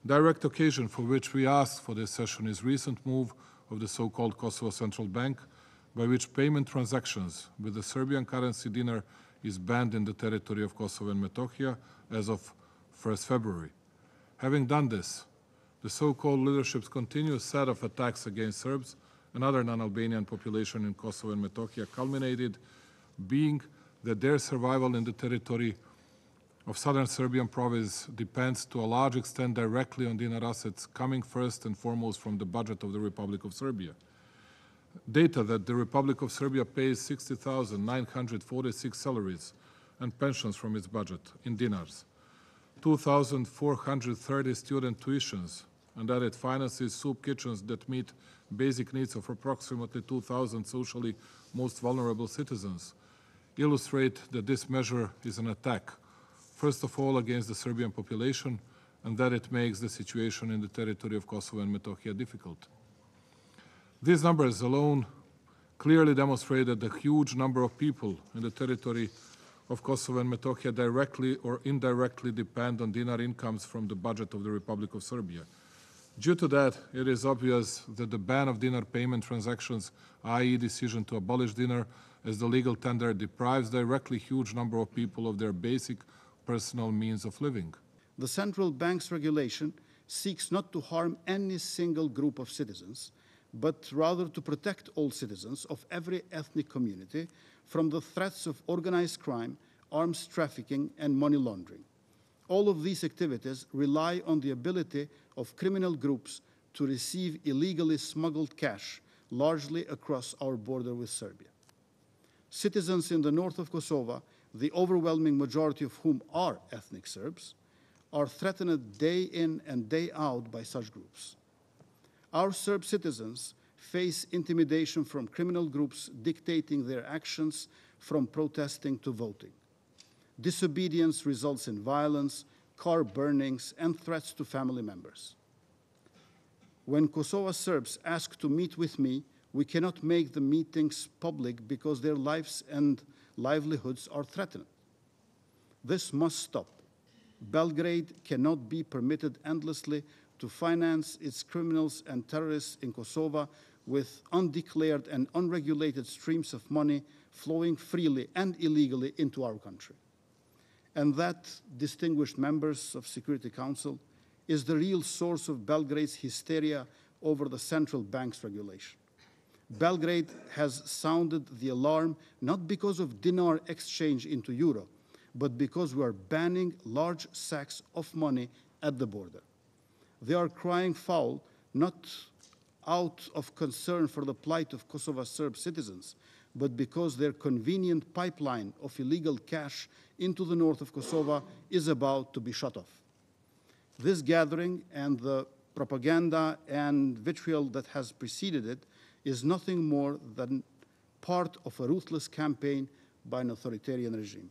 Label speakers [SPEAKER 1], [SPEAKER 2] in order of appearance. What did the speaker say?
[SPEAKER 1] Direct occasion for which we asked for this session is recent move of the so-called Kosovo Central Bank, by which payment transactions with the Serbian currency dinar is banned in the territory of Kosovo and Metohija as of 1st February. Having done this, the so-called leadership's continuous set of attacks against Serbs and other non-Albanian population in Kosovo and Metohija culminated being that their survival in the territory of southern Serbian province depends to a large extent directly on dinar assets coming first and foremost from the budget of the Republic of Serbia. Data that the Republic of Serbia pays 60,946 salaries and pensions from its budget in dinars, 2,430 student tuitions, and that it finances soup kitchens that meet basic needs of approximately 2,000 socially most vulnerable citizens, illustrate that this measure is an attack, first of all against the Serbian population, and that it makes the situation in the territory of Kosovo and Metohija difficult. These numbers alone clearly demonstrate that the huge number of people in the territory of Kosovo and Metohija directly or indirectly depend on dinar incomes from the budget of the Republic of Serbia. Due to that, it is obvious that the ban of dinar payment transactions, i.e. decision to abolish dinar as the legal tender, deprives directly huge number of people of their basic personal means of living.
[SPEAKER 2] The central bank's regulation seeks not to harm any single group of citizens, but rather to protect all citizens of every ethnic community from the threats of organized crime, arms trafficking, and money laundering. All of these activities rely on the ability of criminal groups to receive illegally smuggled cash, largely across our border with Serbia. Citizens in the north of Kosovo, the overwhelming majority of whom are ethnic Serbs, are threatened day in and day out by such groups. Our Serb citizens face intimidation from criminal groups dictating their actions from protesting to voting. Disobedience results in violence, car burnings, and threats to family members. When Kosovo Serbs ask to meet with me, we cannot make the meetings public because their lives and livelihoods are threatened. This must stop. Belgrade cannot be permitted endlessly to finance its criminals and terrorists in Kosovo with undeclared and unregulated streams of money flowing freely and illegally into our country. And that, distinguished members of Security Council, is the real source of Belgrade's hysteria over the central bank's regulation. Belgrade has sounded the alarm not because of dinar exchange into euro, but because we are banning large sacks of money at the border. They are crying foul not out of concern for the plight of Kosovo Serb citizens, but because their convenient pipeline of illegal cash into the north of Kosovo is about to be shut off. This gathering and the propaganda and vitriol that has preceded it is nothing more than part of a ruthless campaign by an authoritarian regime.